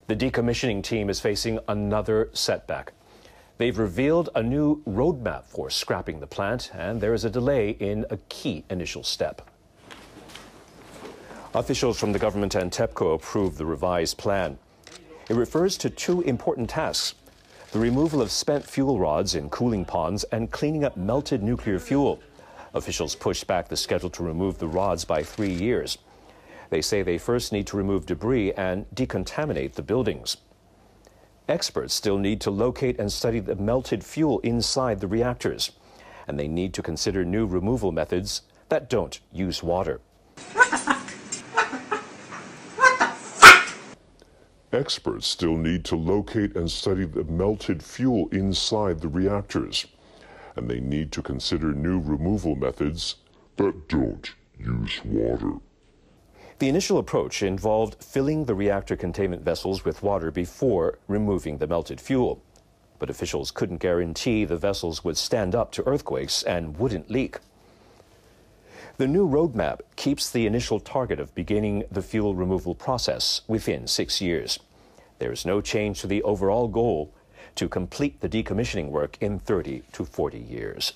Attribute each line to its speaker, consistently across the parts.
Speaker 1: The decommissioning team is facing another setback. They've revealed a new roadmap for scrapping the plant, and there is a delay in a key initial step. Officials from the government and TEPCO approved the revised plan. It refers to two important tasks: the removal of spent fuel rods in cooling ponds and cleaning up melted nuclear fuel. Officials pushed back the schedule to remove the rods by 3 years. They say they first need to remove debris and decontaminate the buildings. Experts still need to locate and study the melted fuel inside the reactors, and they need to consider new removal methods that don't use water.
Speaker 2: Experts still need to locate and study the melted fuel inside the reactors, and they need to consider new removal methods that don't use water.
Speaker 1: The initial approach involved filling the reactor containment vessels with water before removing the melted fuel. But officials couldn't guarantee the vessels would stand up to earthquakes and wouldn't leak. The new roadmap keeps the initial target of beginning the fuel removal process within 6 years. There is no change to the overall goal to complete the decommissioning work in 30 to 40 years.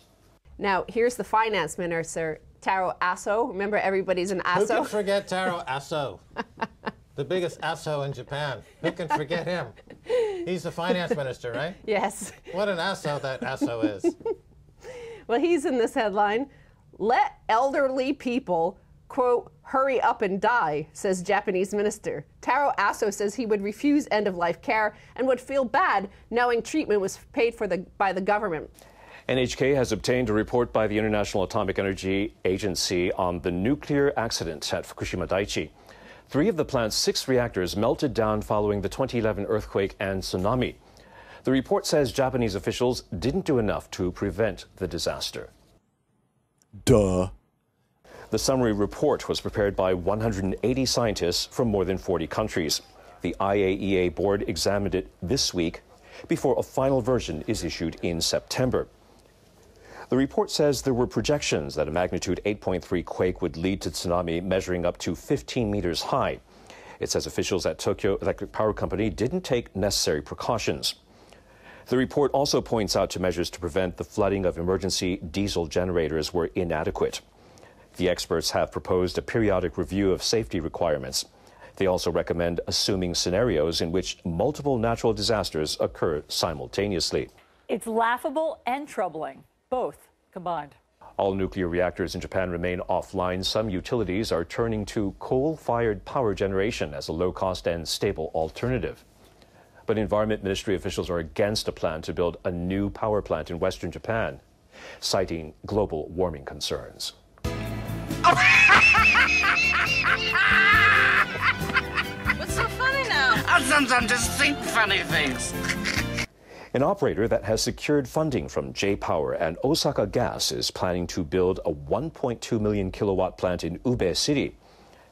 Speaker 3: Now, here's the finance minister, Taro Aso. Remember, everybody's an Aso.
Speaker 4: Who can forget Taro Aso? The biggest Aso in Japan. Who can forget him? He's the finance minister, right?
Speaker 3: Yes.
Speaker 4: What an Aso that Aso is.
Speaker 3: Well, he's in this headline. Let elderly people, quote, hurry up and die, says Japanese minister. Taro Aso says he would refuse end-of-life care and would feel bad knowing treatment was paid for by the government.
Speaker 1: NHK has obtained a report by the International Atomic Energy Agency on the nuclear accident at Fukushima Daiichi. 3 of the plant's 6 reactors melted down following the 2011 earthquake and tsunami. The report says Japanese officials didn't do enough to prevent the disaster.
Speaker 5: Duh.
Speaker 1: The summary report was prepared by 180 scientists from more than 40 countries. The IAEA board examined it this week before a final version is issued in September. The report says there were projections that a magnitude 8.3 quake would lead to tsunami measuring up to 15 meters high. It says officials at Tokyo Electric Power Company didn't take necessary precautions. The report also points out to measures to prevent the flooding of emergency diesel generators were inadequate. The experts have proposed a periodic review of safety requirements. They also recommend assuming scenarios in which multiple natural disasters occur simultaneously.
Speaker 6: It's laughable and troubling, both combined.
Speaker 1: All nuclear reactors in Japan remain offline. Some utilities are turning to coal-fired power generation as a low-cost and stable alternative. But Environment Ministry officials are against a plan to build a new power plant in western Japan, citing global warming concerns.
Speaker 7: What's so funny now? I sometimes just think funny things.
Speaker 1: An operator that has secured funding from J-Power and Osaka Gas is planning to build a 1.2 million kilowatt plant in Ube City.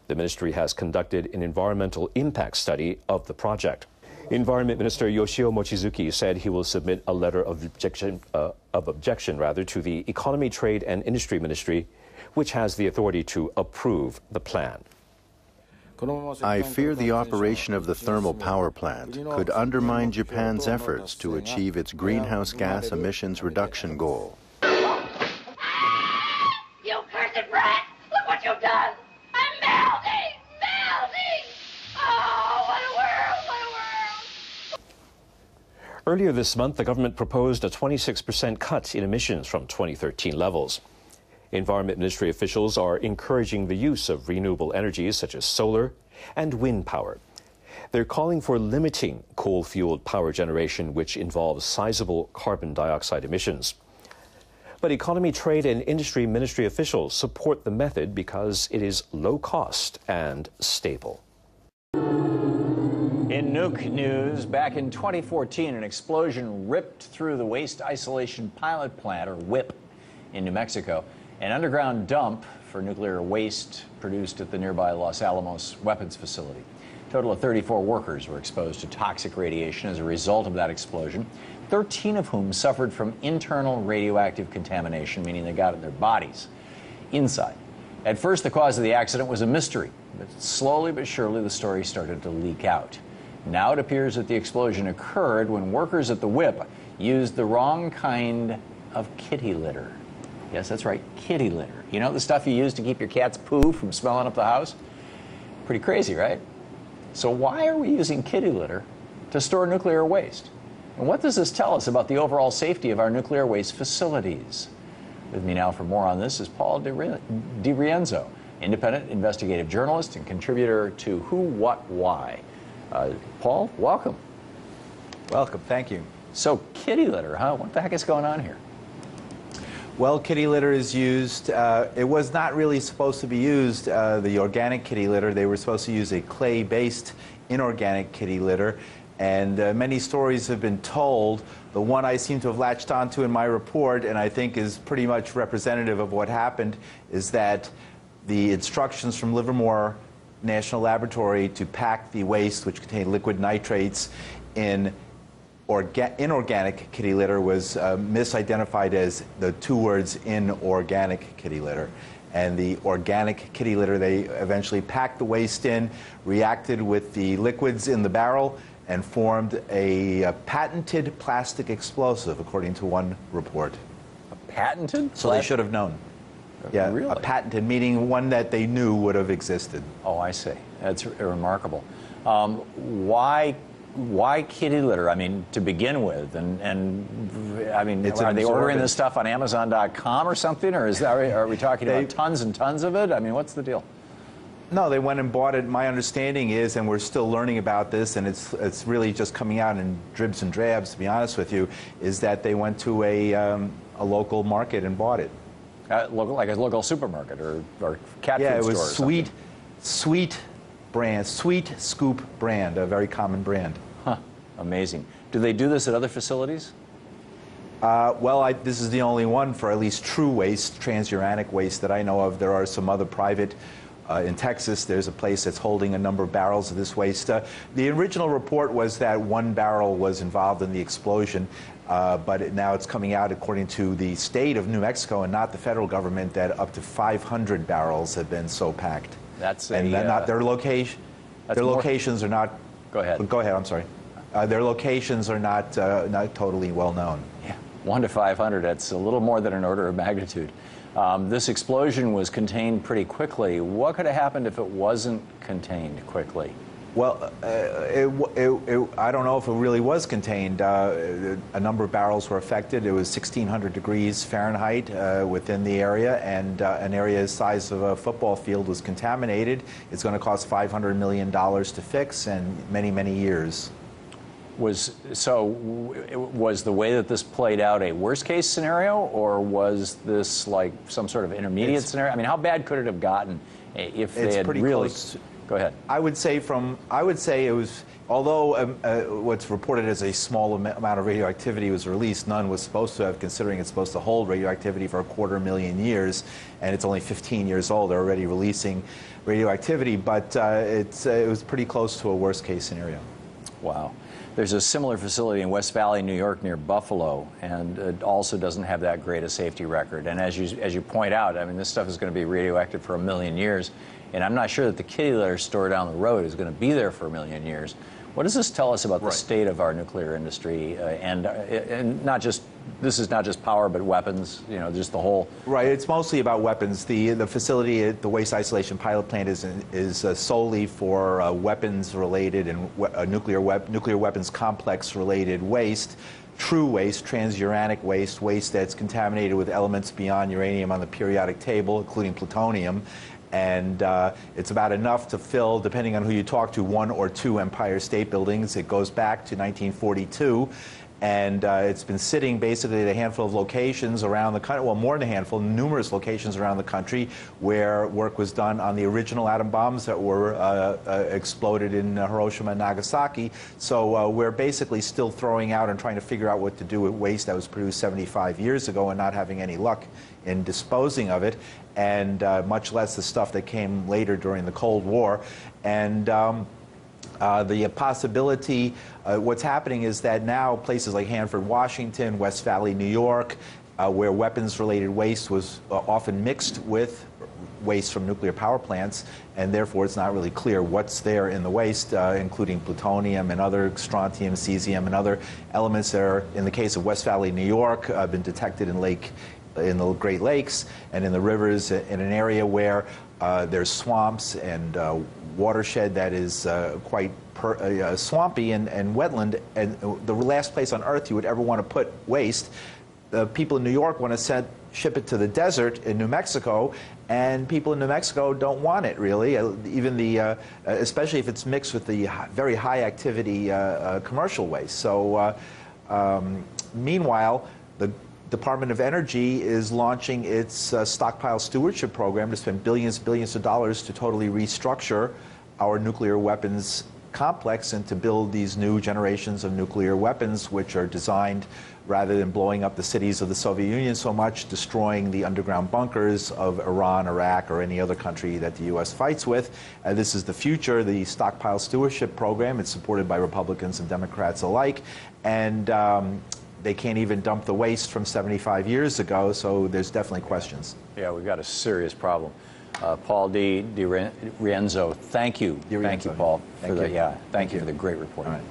Speaker 1: The ministry has conducted an environmental impact study of the project. Environment Minister Yoshio Mochizuki said he will submit a letter of objection to the Economy, Trade and Industry Ministry, which has the authority to approve the plan.
Speaker 8: I fear the operation of the thermal power plant could undermine Japan's efforts to achieve its greenhouse gas emissions reduction goal.
Speaker 9: You cursed brat! Look what you've done! I'm melting! Melting! Oh, what a world! What a world!
Speaker 1: Earlier this month, the government proposed a 26% cut in emissions from 2013 levels. Environment Ministry officials are encouraging the use of renewable energies such as solar and wind power. They're calling for limiting coal-fueled power generation, which involves sizable carbon dioxide emissions. But Economy, Trade and Industry Ministry officials support the method because it is low cost and stable.
Speaker 10: In nuke news, back in 2014, an explosion ripped through the Waste Isolation Pilot Plant, or WIPP, in New Mexico. An underground dump for nuclear waste produced at the nearby Los Alamos weapons facility. A total of 34 workers were exposed to toxic radiation as a result of that explosion, 13 of whom suffered from internal radioactive contamination, meaning they got it in their bodies inside. At first, the cause of the accident was a mystery, but slowly but surely the story started to leak out. Now it appears that the explosion occurred when workers at the WIP used the wrong kind of kitty litter. Yes, that's right, kitty litter. You know the stuff you use to keep your cat's poo from smelling up the house? Pretty crazy, right? So why are we using kitty litter to store nuclear waste? And what does this tell us about the overall safety of our nuclear waste facilities? With me now for more on this is Paul DiRienzo, independent investigative journalist and contributor to Who, What, Why. Paul, welcome.
Speaker 11: Welcome, thank you.
Speaker 10: So kitty litter, huh? What the heck is going on here?
Speaker 11: Well, kitty litter is used, it was not really supposed to be used, the organic kitty litter. They were supposed to use a clay-based inorganic kitty litter. And many stories have been told. The one I seem to have latched onto in my report, and I think is pretty much representative of what happened, is that the instructions from Livermore National Laboratory to pack the waste, which contained liquid nitrates, in inorganic kitty litter was misidentified as the two words inorganic kitty litter. And the organic kitty litter, they eventually packed the waste in, reacted with the liquids in the barrel, and formed a patented plastic explosive, according to one report.
Speaker 10: A patented?
Speaker 11: So they should have known. Yeah,
Speaker 10: really?
Speaker 11: A patented, meaning one that they knew would have existed.
Speaker 10: Oh, I see. That's remarkable. Why kitty litter? I mean, to begin with, and I mean, are they ordering this stuff on Amazon.com or something, or are we talking about tons and tons of it? I mean, what's the deal?
Speaker 11: No, they went and bought it. My understanding is, and we're still learning about this, and it's really just coming out in dribs and drabs, to be honest with you, is that they went to a local market and bought it.
Speaker 10: Like a local supermarket or cat food store.
Speaker 11: Yeah, it was
Speaker 10: or
Speaker 11: Sweet brand, Sweet Scoop brand, a very common brand.
Speaker 10: Huh, amazing. Do they do this at other facilities?
Speaker 11: Well, this is the only one for at least true waste, transuranic waste that I know of. There are some other private. In Texas, there's a place that's holding a number of barrels of this waste. The original report was that one barrel was involved in the explosion, but now it's coming out, according to the state of New Mexico and not the federal government, that up to 500 barrels have been so packed.
Speaker 10: That's
Speaker 11: and not their location. Their locations are not.
Speaker 10: Go ahead.
Speaker 11: Go ahead. I'm sorry. Their locations are not totally well known.
Speaker 10: Yeah, 1 to 500. That's a little more than an order of magnitude. This explosion was contained pretty quickly. What could have happened if it wasn't contained quickly?
Speaker 11: Well, I don't know if it really was contained. A number of barrels were affected. It was 1,600 degrees Fahrenheit within the area, and an area the size of a football field was contaminated. It's going to cost $500 million to fix, and many, many years.
Speaker 10: Was the way that this played out a worst-case scenario, or was this like some sort of intermediate scenario? I mean, how bad could it have gotten if they had really? Go ahead.
Speaker 11: I would say it was. Although what's reported as a small amount of radioactivity was released, none was supposed to have, considering it's supposed to hold radioactivity for 250,000 years, and it's only 15 years old. They're already releasing radioactivity, but it was pretty close to a worst-case scenario.
Speaker 10: Wow. There's a similar facility in West Valley, New York, near Buffalo, and it also doesn't have that great a safety record. And as you point out, I mean, this stuff is going to be radioactive for 1,000,000 years, and I'm not sure that the kitty litter store down the road is going to be there for 1,000,000 years. What does this tell us about the state of our nuclear industry, and not just, this is not just power, but weapons, you know, just the whole...
Speaker 11: Right, it's mostly about weapons. The facility, the waste isolation pilot plant is solely for weapons-related and nuclear weapons complex-related waste. True waste, transuranic waste, waste that's contaminated with elements beyond uranium on the periodic table, including plutonium. And it's about enough to fill, depending on who you talk to, 1 or 2 Empire State Buildings. It goes back to 1942, and it's been sitting basically at a handful of locations around the country, well, more than a handful, numerous locations around the country where work was done on the original atom bombs that were exploded in Hiroshima and Nagasaki. So we're basically still throwing out and trying to figure out what to do with waste that was produced 75 years ago and not having any luck in disposing of it, and much less the stuff that came later during the Cold War. And the possibility, what's happening is that now places like Hanford, Washington, West Valley, New York, where weapons-related waste was often mixed with waste from nuclear power plants, and therefore it's not really clear what's there in the waste, including plutonium and other strontium, cesium, and other elements that are, in the case of West Valley, New York, been detected in the Great Lakes and in the rivers in an area where there's swamps and watershed that is quite swampy and wetland, and the last place on Earth you would ever want to put waste. The people in New York want to ship it to the desert in New Mexico, and people in New Mexico don't want it really, even especially if it's mixed with the very high activity commercial waste. So meanwhile, the Department of Energy is launching its stockpile stewardship program to spend billions of dollars to totally restructure our nuclear weapons complex and to build these new generations of nuclear weapons, which are designed, rather than blowing up the cities of the Soviet Union so much, destroying the underground bunkers of Iran, Iraq, or any other country that the U.S. fights with. This is the future, the stockpile stewardship program. It's supported by Republicans and Democrats alike. And they can't even dump the waste from 75 years ago, so there's definitely questions.
Speaker 10: Yeah, we've got a serious problem. Paul Di Rienzo, thank you. Thank you, Paul.
Speaker 11: Thank you.
Speaker 10: Thank you for the great report.
Speaker 11: All right.